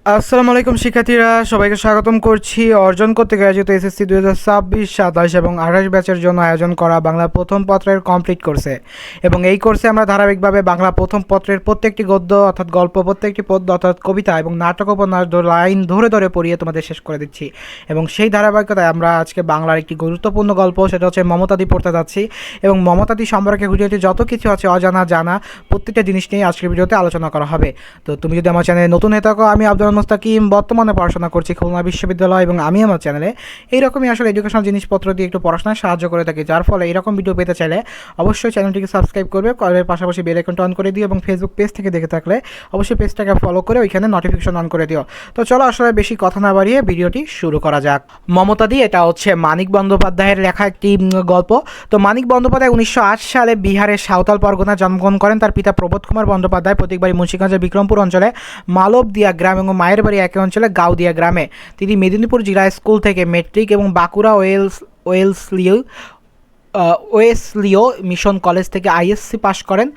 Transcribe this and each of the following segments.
আসসালামু আলাইকুম শিক্ষার্থীরা, সবাইকে স্বাগতম করছি অর্জন করতে গ্রাজুয়েট এসএসসি 2026, 27 এবং 28 ব্যাচের জন্য আয়োজন করা বাংলা প্রথম পত্রের কমপ্লিট কোর্সে। এবং এই কোর্সে আমরা ধারাবাহিকভাবে বাংলা প্রথম পত্রের প্রত্যেকটি গদ্য অর্থাৎ গল্প, প্রত্যেকটি পদ্য অর্থাৎ কবিতা এবং নাটক উপন্যাস লাইন ধরে ধরে পড়িয়ে তোমাদের শেষ করে দিচ্ছি। এবং সেই ধারাবাহিকতায় আমরা আজকে বাংলার একটি গুরুত্বপূর্ণ গল্প, সেটা হচ্ছে মমতাদি পড়তে যাচ্ছি। এবং মমতাদি সম্পর্কে ভিডিওতে যত কিছু আছে অজানা জানা প্রত্যেকটা জিনিস নিয়ে আজকের ভিডিওতে আলোচনা করা হবে। তো তুমি যদি আমার চ্যানেলে নতুন হয়ে থাকো, আমি আব্দুল মুস্তাকিম বর্তমানে পড়াশোনা করছি খুলনা বিশ্ববিদ্যালয়, এবং আমি আমার চ্যানেলে এইরকমই আসলে এডুকেশনাল জিনিসপত্র দিয়ে একটু পড়াশোনায় সাহায্য করে থাকি। যার ফলে এইরকম ভিডিও পেতে চাইলে অবশ্যই চ্যানেলটিকে সাবস্ক্রাইব করবে, কলের পাশাপাশি বেল আইকনটা অন করে দিও, এবং ফেসবুক পেজ থেকে দেখে থাকলে অবশ্যই পেজটাকে ফলো করে ওইখানে নোটিফিকেশন অন করে দিও। তো চলো আসলে বেশি কথা না বাড়িয়ে ভিডিওটি শুরু করা যাক। মমতাদি, এটা হচ্ছে মানিক বন্দ্যোপাধ্যায়ের লেখা একটি গল্প। তো মানিক বন্দ্যোপাধ্যায় 1908 সালে বিহারের সাঁওতাল পরগনায় জন্মগ্রহণ করেন। তার পিতা প্রবোধ কুমার বন্দ্যোপাধ্যায় প্রতীক বাড়ি মুন্সিগঞ্জের বিক্রমপুর অঞ্চলে মালবদিয়া গ্রাম এবং মায়ের বাড়ি একই অঞ্চলে গাউদিয়া গ্রামে। তিনি মেদিনীপুর জিলা স্কুল থেকে মেট্রিক এবং বাঁকুড়া ওয়েসলিও মিশন কলেজ থেকে আইএসসি পাশ করেন।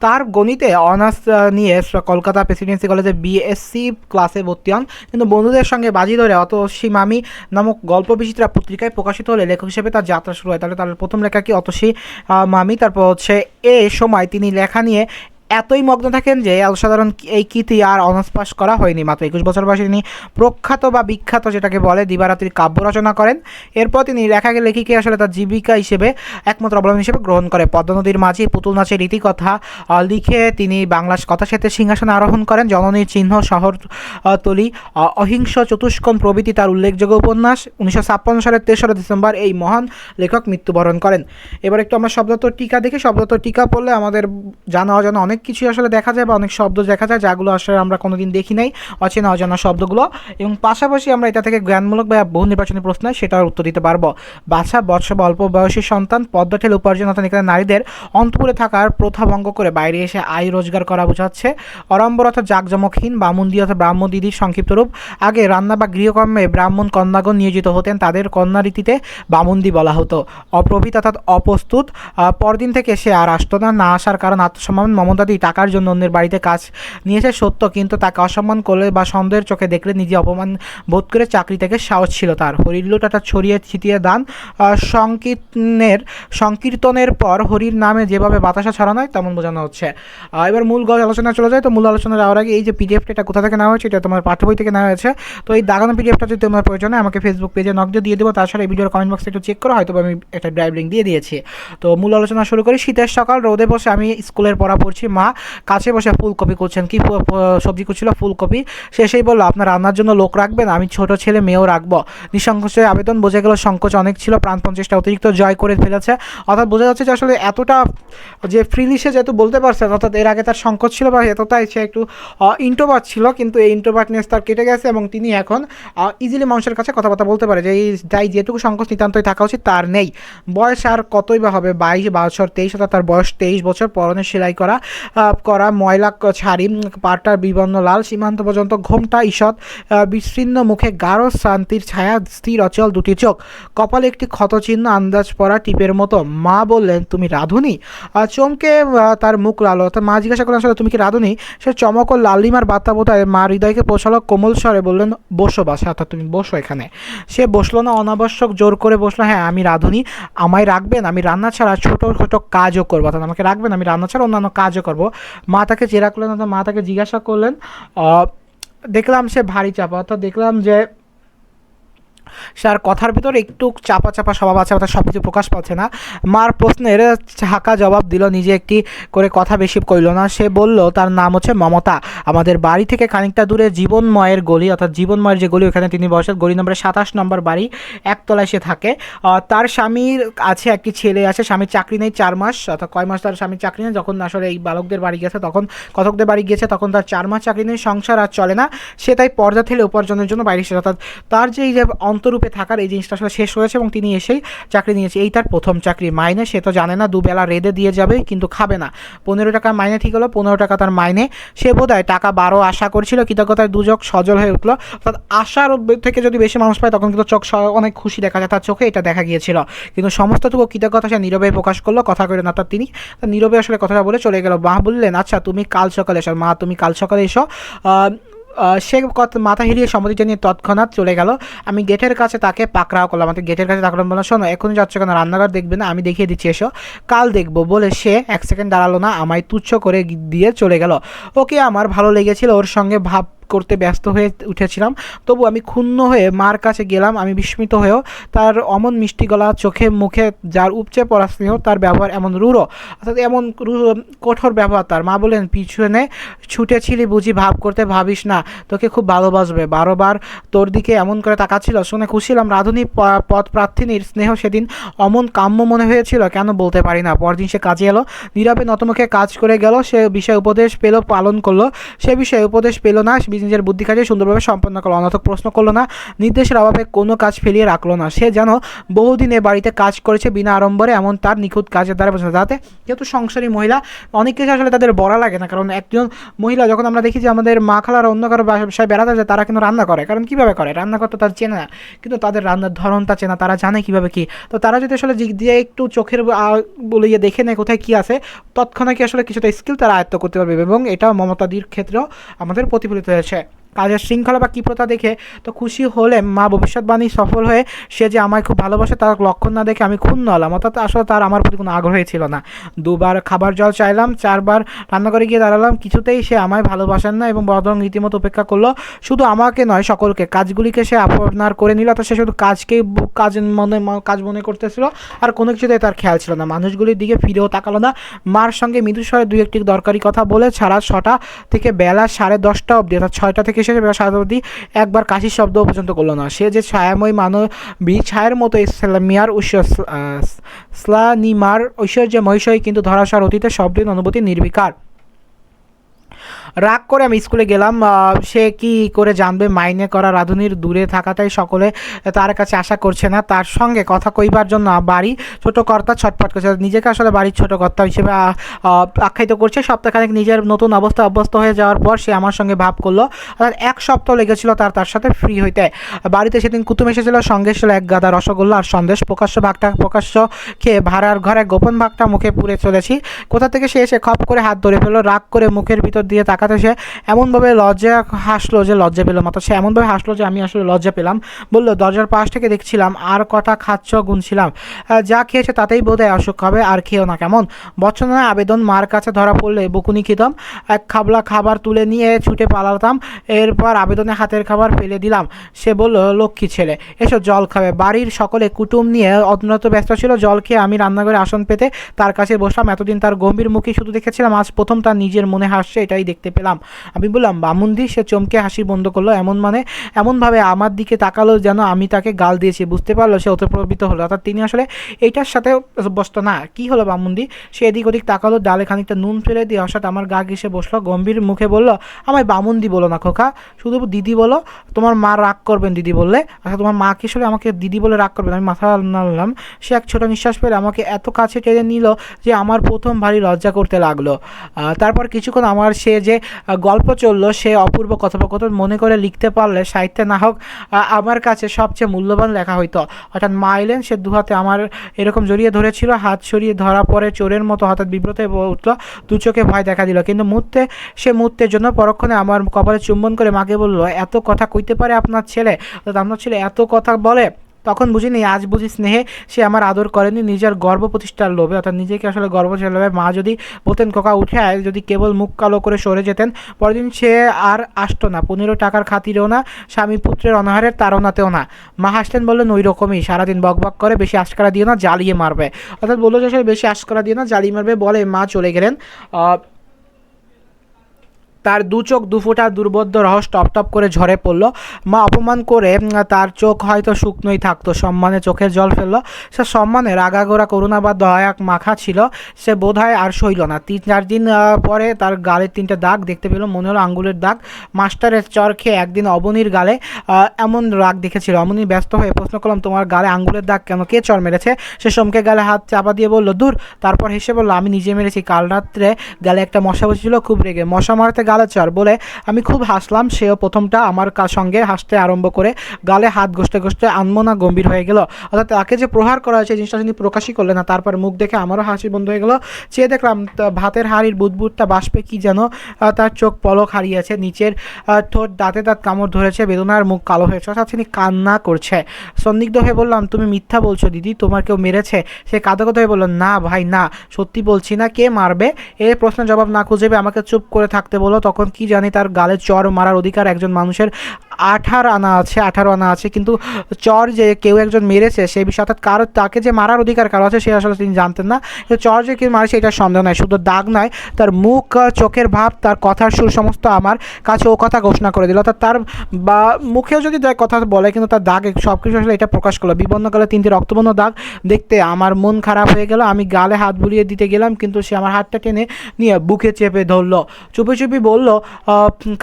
তার গণিতে অনার্স নিয়ে কলকাতা প্রেসিডেন্সি কলেজে বিএসসি ক্লাসে ভর্তি হন। কিন্তু বন্ধুদের সঙ্গে বাজি ধরে অতসী মামি নামক গল্প বিচিত্রা পত্রিকায় প্রকাশিত হলে লেখক হিসেবে তার যাত্রা শুরু হয়। তাহলে তার প্রথম লেখা কি অতসী মামি। তারপর হচ্ছে এ সময় তিনি লেখা নিয়ে এতই মগ্ন থাকেন যে অসাধারণ এই কীর্তি আর অনার্স পাস করা হয়নি। মাত্র 21 বছর বয়সে তিনি প্রখ্যাত বা বিখ্যাত যেটাকে বলে দিবারাত্রির কাব্য রচনা করেন। এরপর তিনি লেখিকে আসলে তার জীবিকা হিসেবে একমাত্র অবলম্বন হিসেবে গ্রহণ করে। পদ্মা নদীর মাঝি, পুতুল নাচের রীতিকথা লিখে তিনি বাংলা কথা সাহিত্যের সিংহাসনে আরোহণ করেন। জননীর চিহ্ন, শহরতলী, অহিংস চতুষ্কোণ প্রভৃতি তার উল্লেখযোগ্য উপন্যাস। 1956 সালের 3রা ডিসেম্বর এই মহান লেখক মৃত্যুবরণ করেন। এবার একটু আমরা শব্দার্থ টিকা দেখি। শব্দার্থ টিকা পড়লে আমাদের জানা অজানা অনেক কিছু আসলে দেখা যায় বা অনেক শব্দ দেখা যায় যেগুলো আসলে আমরা কোনোদিন দেখি নাই, অচেনা অজানা শব্দগুলো। এবং পাশাপাশি আমরা এটা থেকে জ্ঞানমূলক বা বহু নির্বাচনী প্রশ্ন সেটার উত্তর দিতে পারবো। বাছা, বৎস বা অল্প বয়সী সন্তান, পদ্মা ঠেলে উপার্জন অর্থাৎ এখানে নারীদের অন্তপুরে থাকার প্রথা ভঙ্গ করে বাইরে এসে আয় রোজগার করা বোঝাচ্ছে। অরম্বর অর্থাৎ জাঁকজমকহীন, বামুন্দি অর্থাৎ ব্রাহ্ম দিদির সংক্ষিপ্ত রূপ। আগে রান্না বা গৃহকর্মে ব্রাহ্মণ কন্যাগণ নিয়োজিত হতেন, তাদের কন্যারীতিতে বামুন্দি বলা হতো। অপ্রভৃত অর্থাৎ অপ্রস্তুত, পরদিন থেকে সে আর আসতো না। না আসার কারণ আত্মসম্মান। মমতাদি টাকার জন্য অন্যের বাড়িতে কাজ নিয়েছে সত্য, কিন্তু তাকে অসম্মান করলে বা সন্দেহের চোখে দেখলে নিজে অপমান বোধ করে চাকরি থেকে সাহস ছিল তার। হরিলুটাটা ছড়িয়ে ছিটিয়ে দান সংকীর্তনের পর হরির নামে যেভাবে বাতাসা ছড়ানো হয় তেমন বোঝানো হচ্ছে। এবার মূল আলোচনা চলে যায়। তো মূল আলোচনা যাওয়ার আগে এই যে পিডিএফটা, এটা কোথা থেকে নেওয়া হয়েছে, এটা তোমার পাঠ্য বই থেকে নেওয়া হয়েছে। তো এই দাগানো পিডিএফটা যদি তোমার প্রয়োজন হয় আমাকে ফেসবুক পেজে নক দিয়ে দেবো। তাছাড়া এই ভিডিওর কমেন্ট বক্সে একটু চেক করো, হয়তো আমি একটা ড্রাইভ লিঙ্ক দিয়ে দিয়েছি। তো মূল আলোচনা শুরু করি। শীতের সকাল, রোদে বসে আমি স্কুলের পড়া পড়ছি। মা কাছে বসে ফুলকপি করছেন। কি সবজি করছিল? ফুলকপি। সে সেই বললো, আপনার রান্নার জন্য লোক রাখবেন? আমি ছোট ছেলে, মেয়েও রাখবো। নিঃসংকোচে আবেদন। বোঝা গেল সংকোচ অনেক ছিল, প্রাণপণ চেষ্টা অতিরিক্ত জয় করে ফেলেছে। অর্থাৎ বোঝা যাচ্ছে যে আসলে এতটা যে ফ্রিলি সে যেহেতু বলতে পারছে, অর্থাৎ এর আগে তার সংকোচ ছিল বা এতটাই সে একটু ইন্ট্রোভার্ট ছিল, কিন্তু এই ইন্ট্রোভার্টনেস তার কেটে গেছে এবং তিনি এখন ইজিলি মানুষের কাছে কথাবার্তা বলতে পারে। যে এই তাই যেটুকু সংকোচ নিতান্তই থাকা উচিত তার নেই। বয়স আর কতই বা হবে, 22 বছর 23, অর্থাৎ তার বয়স 23 বছর। পরনে সেলাই করা ময়লা ছাড়ি, পাটার বিবর্ণ লাল, সীমান্ত পর্যন্ত ঘোমটা ঈষৎ বিচ্ছিন্ন, মুখে গাঢ় শান্তির ছায়া, স্থির অচল দুটি চোখ, কপালে একটি ক্ষতচিহ্ন, আন্দাজ পড়া টিপের মতো। মা বললেন, তুমি রাঁধুনি? চমকে তার মুখ লাল। অর্থাৎ মা জিজ্ঞাসা করলেন, আসলে তুমি কি রাঁধুনি? সে চমক ও লালিমার বার্তা বোধহয় মা হৃদয়কে পৌঁছালো। কোমল স্বরে বললেন, বসো বাসা, অর্থাৎ তুমি বসো এখানে। সে বসলো না, অনাবশ্যক জোর করে বসলো। হ্যাঁ, আমি রাঁধুনি। আমায় রাখবেন? আমি রান্না ছাড়া ছোট ছোট কাজও করবো। অর্থাৎ আমাকে রাখবেন, আমি রান্না ছাড়া অন্যান্য কাজও করবো। মা তাকে চেরা করলেন, অর্থাৎ মা তাকে জিজ্ঞাসা করলেন, দেখলাম সে ভারী চাপা। অর্থাৎ দেখলাম যে তার কথার ভিতরে একটু চাপা চাপা স্বভাব আছে, অর্থাৎ সব কিছু প্রকাশ পাচ্ছে না। মার প্রশ্নের হাঁকা জবাব দিল, নিজে একটি করে কথা বেশি কইল না। সে বলল, তার নাম হচ্ছে মমতা। আমাদের বাড়ি থেকে খানিকটা দূরে জীবনময়ের গলি, অর্থাৎ জীবনময়ের যে গলি ওখানে তিনি বসেন। গলি নম্বরে 27 নম্বর বাড়ি, একতলায় সে থাকে। তার স্বামীর আছে, একটি ছেলে আছে। স্বামীর চাকরি নেই 4 মাস, অর্থাৎ কয় মাস তার স্বামীর চাকরি নেই। যখন আসলে এই বালকদের বাড়ি গেছে তখন, কথকদের বাড়ি গিয়েছে তখন তার 4 মাস চাকরি নেই। সংসার আর চলে না। সে তাই পর্দা ঠেলে উপার্জনের জন্য বাইরে এসেছে। অর্থাৎ তার যে এই যে অন্তরূপে থাকার এই জিনিসটা আসলে শেষ হয়েছে এবং তিনি এসেই চাকরি নিয়েছে। এই তার প্রথম চাকরি। মাইনে সে তো জানে না, দুবেলা রেঁধে দিয়ে যাবে কিন্তু খাবে না। 15 টাকা মাইনে ঠিক হলো, 15 টাকা তার মাইনে। সে বোধহয় টাকা 12 আশা করছিল। কৃতজ্ঞতায় দুচোখ সজল হয়ে উঠলো। অর্থাৎ আশার থেকে যদি বেশি মানুষ পায় তখন কিন্তু চোখ অনেক খুশি দেখা যায়, তার চোখে এটা দেখা গিয়েছিল। কিন্তু সমস্তটুকু কৃতজ্ঞতা সে নীরবে প্রকাশ করলো, কথা করে না। অর্থাৎ তিনি নীরবে আসলে কথাটা বলে চলে গেল। মা বললেন, আচ্ছা তুমি কাল সকালে এসো। মা, তুমি কাল সকালে এসো। সে মাথা হিরিয়ে সম্মতি জানিয়ে তৎক্ষণাৎ চলে গেল। আমি গেটের কাছে তাকে পাকড়াও করলাম, আমাকে গেটের কাছে তাকলাম, বললাম শোনো এখনই যাচ্ছ কেন, রান্নাঘর দেখবে না, আমি দেখিয়ে দিচ্ছি এসো, কাল দেখবো বলে সে এক সেকেন্ড দাঁড়ালো না, আমায় তুচ্ছ করে দিয়ে চলে গেল। ওকে আমার ভালো লেগেছিল, ওর সঙ্গে ভাব করতে ব্যস্ত হয়ে উঠেছিলাম, তবু আমি ক্ষুণ্ণ হয়ে মার কাছে গেলাম। আমি বিস্মিত হয়েও তার অমন মিষ্টি গলা, চোখে মুখে যার উপচে পড়া স্নেহ, তার ব্যবহার এমন রূঢ়, অর্থাৎ এমন কঠোর ব্যবহার তার। মা বলেন পিছনে ছুটেছিলি বুঝি, ভাব করতে ভাবিস না, তোকে খুব ভালোবাসবে, বারোবার তোর দিকে এমন করে তাকাচ্ছিল, শুনে খুশি হলাম। রাধুনী পদ প্রার্থিনীর স্নেহ সেদিন অমন কাম্য মনে হয়েছিল, কেন বলতে পারি না। পরদিন সে কাজে এলো, নীরবে নতমুখে কাজ করে গেল। সে বিষয়ে উপদেশ পেল, পালন করলো, সে বিষয়ে উপদেশ পেল না, নিজের বুদ্ধি কাজে সুন্দরভাবে সম্পন্ন করলো, অনর্থক প্রশ্ন করলো না, নির্দেশের অভাবে কোনো কাজ ফেলিয়ে রাখলো না। সে যেন বহুদিন এ বাড়িতে কাজ করেছে বিনা আড়ম্বরে, এমন তার নিখুঁত কাজের দ্বারা বোঝা যাতে। যেহেতু সংসারী মহিলা, অনেক কিছু আসলে তাদের বলা লাগে না, কারণ একজন মহিলা যখন আমরা দেখি যে আমাদের মা খালার অন্য কারো বাসায় বেড়াতে যায়, তারা কিন্তু রান্না করে, কারণ কীভাবে করে, রান্না করতে তারা চেনে না, কিন্তু তাদের রান্নার ধরনটা চেনা, তারা জানে কীভাবে কী। তো তারা যদি আসলে দিক দিয়ে একটু চোখের বলে দেখে নেয় কোথায় কী আছে, তৎক্ষণাৎ কি আসলে কিছুটা স্কিল তারা আয়ত্ত করতে পারবে, এবং এটা মমতাদির ক্ষেত্রেও আমাদের প্রতিফলিত হয়েছে। কাজের শৃঙ্খলা বা কৃপতা দেখে তো খুশি হলে মা ভবিষ্যৎবাণী সফল হয়ে সে যে আমায় খুব ভালোবাসে তার লক্ষণ না দেখে আমি ক্ষুণ্ণ হলাম, অর্থাৎ আসলে তার আমার প্রতি কোনো আগ্রহই ছিল না। দুবার খাবার জল চাইলাম, চারবার রান্নাঘরে গিয়ে দাঁড়ালাম, কিছুতেই সে আমায় ভালোবাসেন না, এবং বরং রীতিমতো উপেক্ষা করলো। শুধু আমাকে নয়, সকলকে, কাজগুলিকে সে আপনার করে নিল, অর্থাৎ সে শুধু কাজকেই কাজ মনে করতেছিল, আর কোনো কিছুতেই তার খেয়াল ছিল না। মানুষগুলির দিকে ফিরেও তাকালো না। মার সঙ্গে মৃদুস্বরে দুই একটি দরকারি কথা বলে ছাড়া 6টা থেকে বেলা 10:30 অবধি, অর্থাৎ 6টা থেকে শেষে বেলা 7টা অবধি একবার কাশির শব্দ পর্যন্ত করলো না। সে যে ছায়াময় মানবী ছায়ের মতো ইসলামিয়ার স্লানিমার ঐশ্বর্য মহিষই, কিন্তু ধরাশার অতীতে শব্দের অনুভূতি নির্বিকার। রাগ করে আমি স্কুলে গেলাম। সে কি করে জানবে মাইনে করা রাঁধুনির দূরে থাকাটাই সকলে তার কাছে আশা করছে না, তার সঙ্গে কথা কইবার জন্য বাড়ি ছোট কর্তা ছটফট করছে, নিজেকে আসলে বাড়ির ছোট কর্তা হিসেবে আখ্যায়িত করছে। সপ্তাহখানেক নিজের নতুন অবস্থা অভ্যস্ত হয়ে যাওয়ার পর সে আমার সঙ্গে ভাব করলো, অর্থাৎ 1 সপ্তাহ লেগেছিল তার সাথে ফ্রি হইতে। বাড়িতে সেদিন কুতুম এসেছিল, সঙ্গে ছিল 1 গাদা রসগোল্লা আর সন্দেশ। প্রকাশ্য খেয়ে ভাড়ার ঘরে গোপন ভাগটা মুখে পুরে চলেছি। কোথা থেকে সে এসে খপ করে হাত ধরে ফেললো, রাগ করে মুখের ভিতর দিয়ে তাকাতে সে এমনভাবে হাসলো যে লজ্জা পেলাম, অর্থাৎ সে এমনভাবে হাসলো যে আমি আসলে লজ্জা পেলাম। বললো, দরজার পাশ থেকে দেখছিলাম, আর কটা খাচ্ছ গুনছিলাম, যা খেয়েছে তাতেই বোধহয় অসুখ হবে, আর খেয়েও না কেমন। বচ্চনায় আবেদন মার কাছে ধরা পড়লে বকুনি খেতাম, 1 খাবলা খাবার তুলে নিয়ে ছুটে পালাতাম, এরপর আবেদনে হাতের খাবার ফেলে দিলাম। সে বলল, লক্ষ্মী ছেলে, এসো জল খাবে। বাড়ির সকলে কুটুম নিয়ে অত্যন্ত ব্যস্ত ছিল। জল খেয়ে আমি রান্নাঘরে আসন পেতে তার কাছে বসলাম। এতদিন তার গম্ভীর মুখে শুধু দেখেছিলাম, আজ প্রথম তার নিজের মনে হাসছে, এটাই দেখতে পেলাম। আমি বললাম, বামুনদি। সে চমকে হাসি বন্ধ করলো, এমনভাবে আমার দিকে তাকালো যেন আমি তাকে গাল দিয়েছি। বুঝতে পারলো সে অতপ্রবৃত হলো, অর্থাৎ তিনি আসলে এইটার সাথে অভ্যস্ত না। কি হলো বামুনদি? সে এদিক ওদিক তাকালো, ডালে খানিকটা নুন ফেলে দিয়ে হঠাৎ আমার গা ঘেঁষে বসলো, গম্ভীর মুখে বলল, আমায় বামুনদি বলো না খোকা, শুধু দিদি বলো। তোমার মা রাগ করবেন দিদি বললে? আচ্ছা, তোমার মা কি আসলে আমাকে দিদি বলে রাগ করবেন? আমি মাথা নাড়লাম। সে এক ছোট নিঃশ্বাস ফেলে আমাকে এত কাছে টেনে নিল যে আমার প্রথম ভারী লজ্জা করতে লাগলো। তারপর কিছুক্ষণ আমার সে যে গল্প চললো, সে অপূর্ব কথোপকথন মনে করে লিখতে পারলে সাহিত্যে না হোক আমার কাছে সবচেয়ে মূল্যবান লেখা হইতো। অর্থাৎ মা এলেন, সে দুহাতে আমার এরকম জড়িয়ে ধরেছিল, হাত সরিয়ে ধরা পরে চোরের মতো হঠাৎ বিব্রত হয়ে উঠলো, দু চোখে ভয় দেখা দিল। কিন্তু মুহূর্তের জন্য পরক্ষণে আমার কপালে চুম্বন করে মাকে বলল, এত কথা কইতে পারে আপনার ছেলে? আপনার ছেলে এত কথা বলে? তখন বুঝিনি, আজ বুঝি স্নেহে সে আমার আদর করেনি, নিজের গর্ব প্রতিষ্ঠার লোভে, অর্থাৎ নিজেকে আসলে গর্ব লোভে। মা যদি বলতেন খোকা উঠে আয়, যদি কেবল মুখ কালো করে সরে যেতেন, পরদিন সে আর আসতো না। 15 টাকার খাতিরেও না, স্বামী পুত্রের অনাহারের তাড়নাতেও না। মা হাসতেন, বললেন, ওই রকমই সারাদিন বকবক করে, বেশি আশকারা দিও না, জ্বালিয়ে মারবে। অর্থাৎ বললো যে আসলে বেশি আশকারা দিও না, জ্বালিয়ে মারবে বলে মা চলে গেলেন। তার 2 চোখ 2 ফোঁটা দুর্বোধ্য রহস্য টপ টপ করে ঝরে পড়ল। মা অপমান করে তার চোখ হয়তো শুকনোই থাকতো, সম্মানে চোখের জল ফেললো। সে সম্মানে রাগাগোড়া করুণা বা দয়া মাখা ছিল। সে বোধহয় আর সইল না। 3-4 দিন পরে তার গালে 3টে দাগ দেখতে পেল, মনে হলো আঙ্গুলের দাগ। মাস্টারের চর খেয়ে একদিন অবনীর গালে এমন রাগ দেখেছিল। অবনী ব্যস্ত হয়ে প্রশ্ন করলাম, তোমার গালে আঙ্গুলের দাগ কেন, কে চর মেরেছে? সে সোমকে গালে হাত চাপা দিয়ে বলল, দূর। তারপর হেসে বলল, আমি নিজে মেরেছি। কাল রাত্রে গালে একটা মশা বসেছিল, খুব রেগে। মশা মারতে গালে চর বলে আমি খুব হাসলাম। সেও প্রথমটা আমার সঙ্গে হাসতে আরম্ভ করে গালে হাত ঘষতে ঘষতে আনমনা গম্ভীর হয়ে গেল। অর্থাৎ তাকে যে প্রহার করা হয়েছে জিনিসটা তিনি প্রকাশই করলেন না। তারপর মুখ দেখে আমারও হাসি বন্ধ হয়ে গেল। চেয়ে দেখলাম ভাতের হাঁড়ির বুদবুদটা বাষ্পে কি যেন তার চোখ পলক হারিয়েছে, নিচের ঠোঁট দাঁতে দাঁত কামড় ধরেছে, বেদনার মুখ কালো হয়েছে, অর্থাৎ তিনি কান্না করছে। সন্দিগ্ধ হয়ে বললাম, তুমি মিথ্যা বলছো দিদি, তোমার কেউ মেরেছে? সে কাঁদো কাঁদো হয়ে বলল, না ভাই না, সত্যি বলছি না। কে মারবে? এর প্রশ্নের জবাব না খুঁজে আমাকে চুপ করে থাকতে বলো। তখন কি জানি তার গালে চর মারার অধিকার একজন মানুষের 18 আনা আছে, কিন্তু চর যে কেউ একজন মেরেছে সেই বিষয়ে, অর্থাৎ কারো তাকে যে মারার অধিকার কারো আছে সে আসলে তিনি জানতেন না। চর যে কেউ মারেছে এটা সন্দেহ নয়। শুধু দাগ নয়, তার মুখ, চোখের ভাব, তার কথার সুর সমস্ত আমার কাছে ও কথা ঘোষণা করে দিল। অর্থাৎ তার বা মুখেও যদি কথা বলে কিন্তু তার দাগ সব কিছু আসলে এটা প্রকাশ করলো। বিবর্ণ গালে 3টি রক্তবর্ণ দাগ দেখতে আমার মন খারাপ হয়ে গেল। আমি গালে হাত বুলিয়ে দিতে গেলাম, কিন্তু সে আমার হাতটা টেনে নিয়ে বুকে চেপে ধরলো। চুপি চুপি বলল,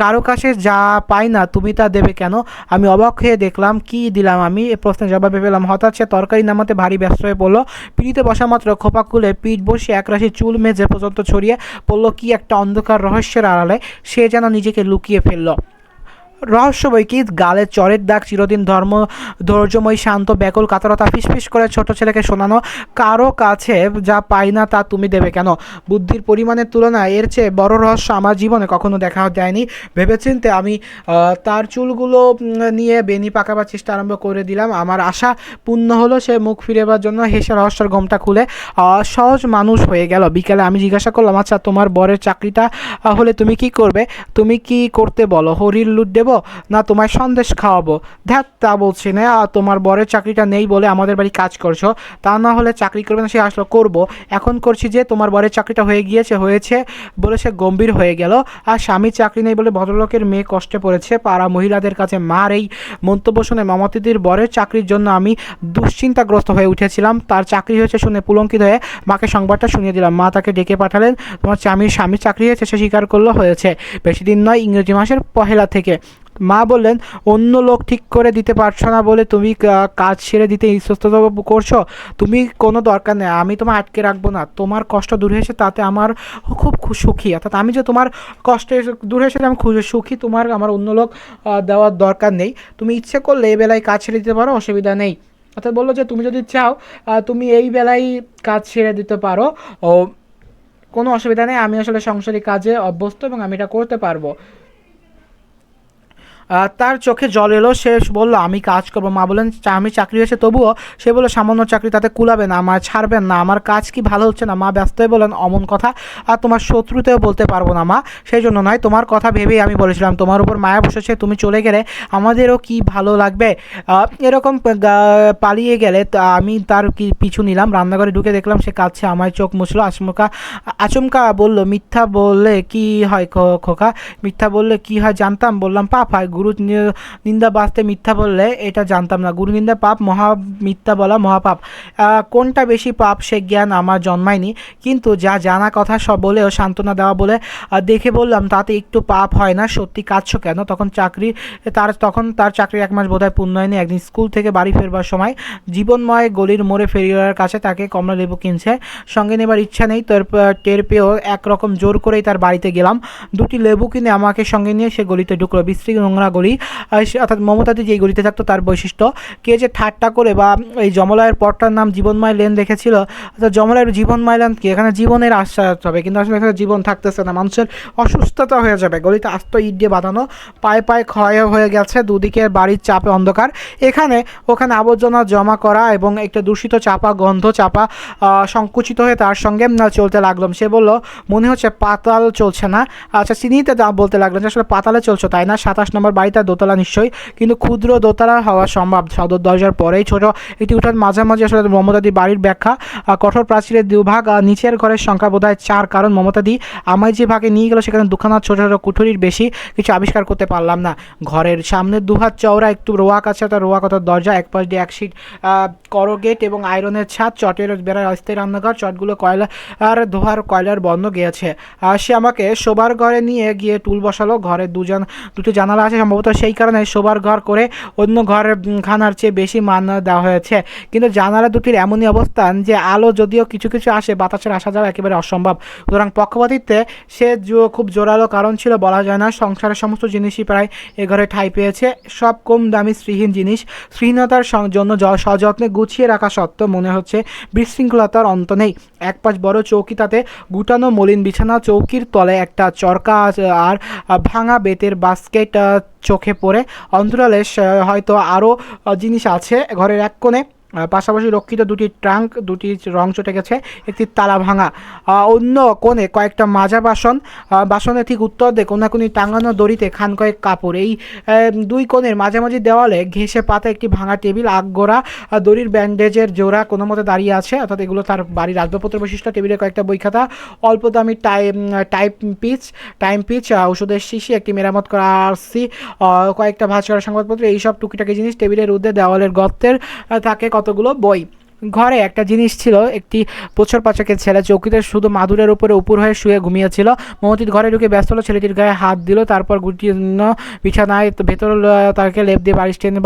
কারো কাছে যা পাই না তুমি তা দেবে কেন? আমি অবাক হয়ে দেখলাম, কি দিলাম আমি? এ প্রশ্নের জবাবে পেলাম। হঠাৎ সে তরকারি নামাতে ভারী ব্যস্ত হয়ে পড়লো। পিড়িতে বসা মাত্র খোপা খুলে পিঠ বসে একরাশি চুল মেঝে পর্যন্ত ছড়িয়ে পড়লো কি একটা অন্ধকার রহস্যের আড়ালে। সে যেন নিজেকে লুকিয়ে ফেললো। রহস্য বই কি? গালে চরের দাগ, চিরদিন ধৈর্যময় শান্ত ব্যাকুল কাতরতা, ফিসফিস করে ছোট ছেলেকে শোনানো, কারো কাছে যা পাই না তা তুমি দেবে কেন? বুদ্ধির পরিমাণের তুলনায় এর চেয়ে বড় রহস্য আমার জীবনে কখনো দেখা যায়নি। ভেবেচিন্তে আমি তার চুলগুলো নিয়ে বেনি পাকাবার চেষ্টা আরম্ভ করে দিলাম। আমার আশা পূর্ণ হলো। সে মুখ ফিরেবার জন্য হেসে রহস্যের গমটা খুলে সহজ মানুষ হয়ে গেল। বিকেলে আমি জিজ্ঞাসা করলাম, আচ্ছা তোমার বরের চাকরিটা হলে তুমি কি করবে? তুমি কি করতে বলো? হরির লুট দেবো না তোমায় সন্দেশ খাওয়াবো? ধ্যাত, তা বলছি না। তোমার বরের চাকরিটা নেই বলে আমাদের বাড়ি কাজ করছো, তা না হলে চাকরি করবে না? সে আসলো, করবো, এখন করছি। যে তোমার বরের চাকরিটা হয়েছে বলে সে গম্ভীর হয়ে গেল। আর স্বামীর চাকরি নেই বলে ভদ্রলোকের মেয়ে কষ্টে পড়েছে। পাড়া মহিলাদের কাছে মার এই মন্তব্য শুনে মমতাদির বরের চাকরির জন্য আমি দুশ্চিন্তাগ্রস্ত হয়ে উঠেছিলাম। তার চাকরি হয়েছে শুনে পুলঙ্কিত হয়ে মাকে সংবাদটা শুনিয়ে দিলাম। মা তাকে ডেকে পাঠালেন। তোমার স্বামীর চাকরি হয়েছে? সে স্বীকার করলো হয়েছে। বেশি দিন নয়, ইংরেজি মাসের 1 থেকে। মা বললেন, অন্য লোক ঠিক করে দিতে পারছো না বলে তুমি কাজ ছেড়ে দিতে ইস্তস্তত করছো? তুমি কোনো দরকার নেই, আমি তোমার আটকে রাখবো না। তোমার কষ্ট দূর হয়েছে তাতে আমার খুব সুখী। অর্থাৎ আমি যে তোমার কষ্টে দূর হয়েছে আমি সুখী। আমার অন্য লোক দেওয়ার দরকার নেই। তুমি ইচ্ছে করলে এই বেলায় কাজ ছেড়ে দিতে পারো, অসুবিধা নেই। অর্থাৎ বললো যে তুমি যদি চাও তুমি এই বেলায় কাজ ছেড়ে দিতে পারো, ও কোনো অসুবিধা নেই। আমি আসলে সংসারী কাজে অভ্যস্ত এবং আমি এটা করতে পারবো। তার চোখে জল এলো। সে বলল, আমি কাজ করবো। মা বললেন, আমি চাকরি হয়েছে তবুও? সে বললো, সামান্য চাকরি, তাতে কুলাবে না? আমার ছাড়বেন না? আমার কাজ কি ভালো হচ্ছে না? মা ব্যস্ত হয়ে বললেন, অমন কথা আর তোমার শত্রুতেও বলতে পারবো না মা। সেই জন্য নয়, তোমার কথা ভেবেই আমি বলেছিলাম। তোমার উপর মায়া বসেছে, তুমি চলে গেলে আমাদেরও কি ভালো লাগবে? এরকম পালিয়ে গেলে আমি তার কি পিছু নিলাম। রান্নাঘরে ঢুকে দেখলাম সে কাঁদছে। আমায় চোখ মুছলো। আচমকা বলল, মিথ্যা বললে কি হয় খোকা? মিথ্যা বললে কি হয় জানতাম। বললাম, পাপ হয়। গুরু নিন্দা বাঁচতে মিথ্যা বললে এটা জানতাম না। গুরু নিন্দা পাপ, মিথ্যা বলা মহাপাপ। কোনটা বেশি পাপ সে জ্ঞান আমার জন্মায়নি, কিন্তু যা জানা কথা সব বলেও সান্ত্বনা দেওয়া বলে দেখে বললাম, তাতে একটু পাপ হয় না? সত্যি কাঁদছো কেন? তখন তার চাকরির 1 মাস বোধহয় পূর্ণ হয়নি। একদিন স্কুল থেকে বাড়ি ফেরবার সময় জীবনময় গলির মোড়ে ফেরিওয়ালার কাছে তাকে কমলা লেবু কিনছে। সঙ্গে নেবার ইচ্ছা নেই, টের পেয়েও একরকম জোর করেই তার বাড়িতে গেলাম। 2টি লেবু কিনে আমাকে সঙ্গে নিয়ে সে গলিতে ঢুকলো। বিশ্রী নোংরা গলি। অর্থাৎ মমতাদি যেই গলিতে থাকতো তার বৈশিষ্ট্য। কে যে ঠাট্টা করে বা এই জমলয়ের পথটার নাম জীবনময় লেন রেখেছিল। অর্থাৎ জমলয়ের জীবনময় লেন কি? এখানে জীবনের আশ্বাস হবে, কিন্তু আসলে এখানে জীবন থাকতেছে না, মানুষের অসুস্থতা হয়ে যাবে। গলিতে আস্ত ইট দিয়ে বাঁধানো, পায়ে পায়ে ক্ষয় হয়ে গেছে। দুদিকে বাড়ির চাপে অন্ধকার। এখানে ওখানে আবর্জনা জমা করা এবং একটা দূষিত চাপা গন্ধ। চাপা সংকুচিত হয়ে তার সঙ্গে চলতে লাগলাম। সে বলল, মনে হচ্ছে পাতাল চলছে না? আচ্ছা, চিনিতে বলতে লাগলেন যে আসলে পাতালে চলছো তাই না? 27 নম্বর বাড়িটা দোতলা নিশ্চয়ই, কিন্তু ক্ষুদ্র দোতলা হওয়া সম্ভব। সদর দরজার পরেই ছোট একটি উঠান। মাঝামাঝি আসলে মমতাদি বাড়ির ব্যাখ্যা। কঠোর প্রাচীরের 2 ভাগ। নিচের ঘরের সংখ্যা বোধহয় 4, কারণ মমতাদি আমায় যে ভাগে নিয়ে গেল সেখানে দুখানা ছোট ছোট কুঠুরির বেশি কিছু আবিষ্কার করতে পারলাম না। ঘরের সামনে 2 হাত চওড়া একটু রোয়াক আছে। তার রোয়াকতার দরজা, এক পাশ দিয়ে 1 সিট করগেট এবং আয়রনের ছাদ। চটের বেড়ার অস্থায়ী রান্নাঘর। চটগুলো কয়লার ধোয়ার কয়লার বন্ধ গিয়েছে। সে আমাকে শোবার ঘরে নিয়ে গিয়ে টুল বসালো। ঘরে 2টি জানালা আছে, সম্ভবত সেই কারণে শোবার ঘর করে অন্য ঘর খানার চেয়ে বেশি মান দেওয়া হয়েছে। কিন্তু জানালা দুটির এমনই অবস্থান যে আলো যদিও কিছু কিছু আসে, বাতাসের আসা যাওয়া একেবারে অসম্ভব। সুতরাং পক্ষপাতিত্বে সে খুব জোরালো কারণ ছিল বলা যায় না। সংসারের সমস্ত জিনিসই প্রায় এ ঘরে ঠাঁই পেয়েছে, সব কম দামি শ্রীহীন জিনিস। শ্রীহীনতার জন্য সযত্নে গুছিয়ে রাখা সত্ত্বেও মনে হচ্ছে বিশৃঙ্খলতার অন্ত নেই। এক পাশ বড় চৌকি, তাতে গুটানো মলিন বিছানা, চৌকির তলে একটা চরকা আর ভাঙা বেতের বাস্কেট চোখে পড়ে। অন্তরালে হয়তো আরও জিনিস আছে ঘরের এক কোণে। পাশাপাশি রক্ষিত দুটি ট্রাঙ্ক, দুটি রং চটে গেছে, একটি তালা ভাঙা। অন্য কোণে কয়েকটা মাজা বাসন, বাসনের ঠিক উত্তর দিয়ে কোনাকুনি টাঙানো দড়িতে খান কয়েক কাপড়। এই দুই কোণের মাঝামাঝি দেওয়ালে ঘেঁষে পাতা একটি ভাঙা টেবিল, আগগোড়া দড়ির ব্যান্ডেজের জোড়া কোনো মতে দাঁড়িয়ে আছে, অর্থাৎ এগুলো তার বাড়ির আসবাবপত্র বৈশিষ্ট্য। টেবিলে কয়েকটা বই খাতা, অল্প দামি টাইম পিচ, ওষুধের শিশি, একটি মেরামত করা আরসি, কয়েকটা ভাঁজ করা সংবাদপত্র, এইসব টুকিটাকি জিনিস। টেবিলের ঊর্ধ্বে দেওয়ালের গর্তের থাকে কতগুলো বই। ঘরে একটা জিনিস ছিল, একটি বছর পাঁচেকের ছেলে চৌকিতে শুধু মাদুরের উপরে উপর হয়ে শুয়ে ঘুমিয়েছিল। মমতির ঘরে ঢুকে ব্যস্ত হলো, ছেলেটির গায়ে হাত দিল, তারপর গুটিন্ন বিছানায় ভেতর তাকে লেপ দিয়ে বালিশ টেনে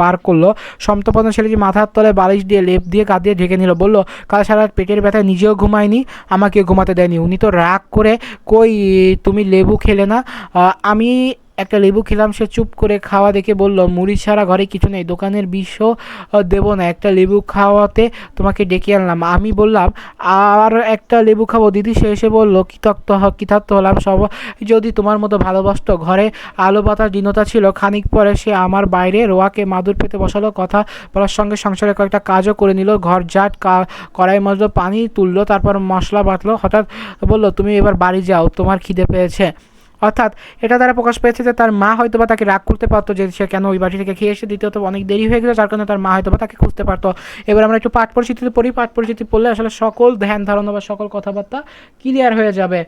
বার করলো। সন্তপন্ন ছেলেটি মাথার তলে বালিশ দিয়ে লেপ দিয়ে কাঁধ দিয়ে ঢেকে নিল। বলল, কাল সারা পেটের ব্যথায় নিজেও ঘুমায়নি, আমাকে ঘুমাতে দেয়নি। উনি তো রাগ করে, কই তুমি লেবু খেলে না? আমি একটা লেবু খেলাম। সে চুপ করে খাওয়া দেখে বলল, মুড়ি ছাড়া ঘরে কিছু নেই, দোকানের বিষও দেবো না, একটা লেবু খাওয়াতে তোমাকে ডেকে আনলাম। আমি বললাম, আর একটা লেবু খাবো দিদি। সে এসে বলল, কৃতার্থ হলাম, সব যদি তোমার মতো ভালোবাসত। ঘরে আলো বাতাস দীনতা ছিল। খানিক পরে সে আমার বাইরে রোয়াকে মাদুর পেতে বসালো, কথা বলার সঙ্গে সংসারে কয়েকটা কাজও করে নিল। ঘর ঝাট, কড়াই মাজলো, পানি তুললো, তারপর মশলা বাটলো। হঠাৎ বলল, তুমি এবার বাড়ি যাও, তোমার খিদে পেয়েছে। অর্থাৎ এটা দ্বারা প্রকাশ পেয়েছে যে তার মা হয়তো বা তাকে রাগ করতে পারতো যে সে কেন ওই বাড়ি থেকে খেয়ে এসে, দ্বিতীয়ত অনেক দেরি হয়ে গেছে, যার কারণে তার মা হয়তো বা তাকে খুঁজতে পারতো। এবার আমরা একটু পাঠ পরিচিতিতে পড়ি। পাঠ পরিচিতি পড়লে আসলে সকল ধ্যান ধারণা বা সকল কথাবার্তা ক্লিয়ার হয়ে যাবে।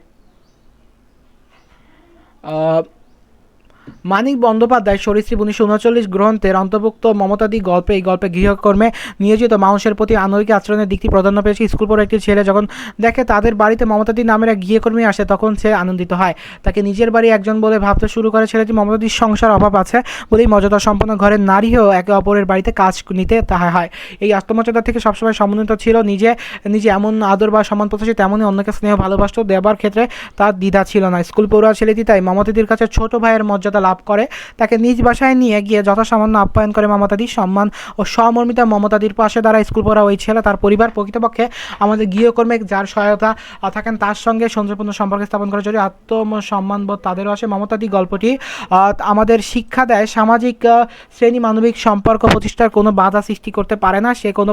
মানিক বন্দ্যোপাধ্যায় সরীসৃপ 1939 গ্রন্থের অন্তর্ভুক্ত মমতাদি গল্পে, এই গল্পে গৃহকর্মে নিয়োজিত মানুষের প্রতি আন্তরিক আচরণের দিকটি প্রাধান্য পেয়েছে। স্কুল পড়ে একটি ছেলে যখন দেখে তাদের বাড়িতে মমতাদি নামের এক গৃহকর্মী আসে, তখন সে আনন্দিত হয়। তাকে নিজের বাড়ি একজন বলে ভাবতে শুরু করে। ছেলেটি মমতাদির সংসার অভাব আছে বলেই মর্যাদা সম্পন্ন ঘরের নারীও একে অপরের বাড়িতে কাজ নিতে তাহা হয়। এই আত্মমর্যাদা থেকে সবসময় সমন্বিত ছিল। নিজে এমন আদর বা সম্মান প্রত্যাশী, তেমনই অন্যকে স্নেহ ভালোবাসত, দেবার ক্ষেত্রে তার দ্বিধা ছিল না। স্কুল পড়ুয়া ছেলেটি তাই মমতাদির কাছে ছোট ভাইয়ের মর্যাদা লাভ করে। তাকে নিজ বাসায় নিয়ে গিয়ে যথাসামান্য আপ্যায়ন করে মমতাদি। সম্মান ও সহমর্মিতা মমতাদির পাশে দ্বারা স্কুল পড়া ওই ছেলে, তার পরিবার প্রকৃতপক্ষে আমাদের গৃহকর্মে যার সহায়তা থাকেন তার সঙ্গে সৌন্দর্যপূর্ণ সম্পর্ক স্থাপন করা জরুরি। আত্মসম্মানবোধ তাদেরও আসে। মমতাদি গল্পটি আমাদের শিক্ষা দেয় সামাজিক শ্রেণী মানবিক সম্পর্ক প্রতিষ্ঠার কোনো বাধা সৃষ্টি করতে পারে না। সে কোনো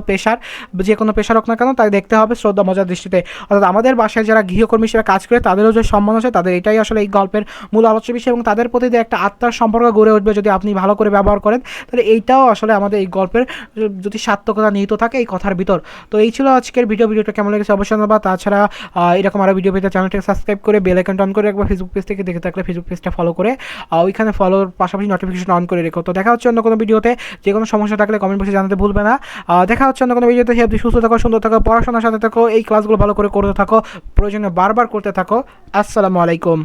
যে কোনো পেশার হোক না কেন, তাকে দেখতে হবে শ্রদ্ধা মজার দৃষ্টিতে। অর্থাৎ আমাদের বাসায় যারা গৃহকর্মী হিসেবে কাজ করে তাদেরও যে সম্মান আছে, তাদের এটাই আসলে এই গল্পের মূল আলোচ্য বিষয়, এবং তাদের প্রতি যে একটা আত্মার সম্পর্ক গড়ে উঠবে যদি আপনি ভালো করে ব্যবহার করেন, তাহলে এইটাও আসলে আমাদের এই গল্পের যদি সার্থকতা নিহিত থাকে এই কথার ভিতর। তো এই ছিল আজকের ভিডিওটা কেমন লেগেছে অবশ্যই জানাবা। তাছাড়া এরকম আরও ভিডিও পেতে চ্যানেলটাকে সাবস্ক্রাইব করে বেল আইকনটা অন করে রাখবে। ফেসবুক পেজ থেকে দেখে থাকলে ফেসবুক পেজটা ফলো করে ওইখানে ফলোর পাশাপাশি নোটিফিকেশন অন করে রেখো। তো দেখা হচ্ছে অন্য কোনো ভিডিওতে। যে কোনো সমস্যা থাকলে কমেন্ট বক্সে জানাতে ভুলবে না। দেখা হচ্ছে অন্য কোনো ভিডিওতে। আপনি সুস্থ থাকো, সুন্দর থাকো, পড়াশোনার সাথে থাকো, এই ক্লাসগুলো ভালো করে করতে থাকো, প্রয়োজনে বারবার করতে থাকো। আসসালামু আলাইকুম।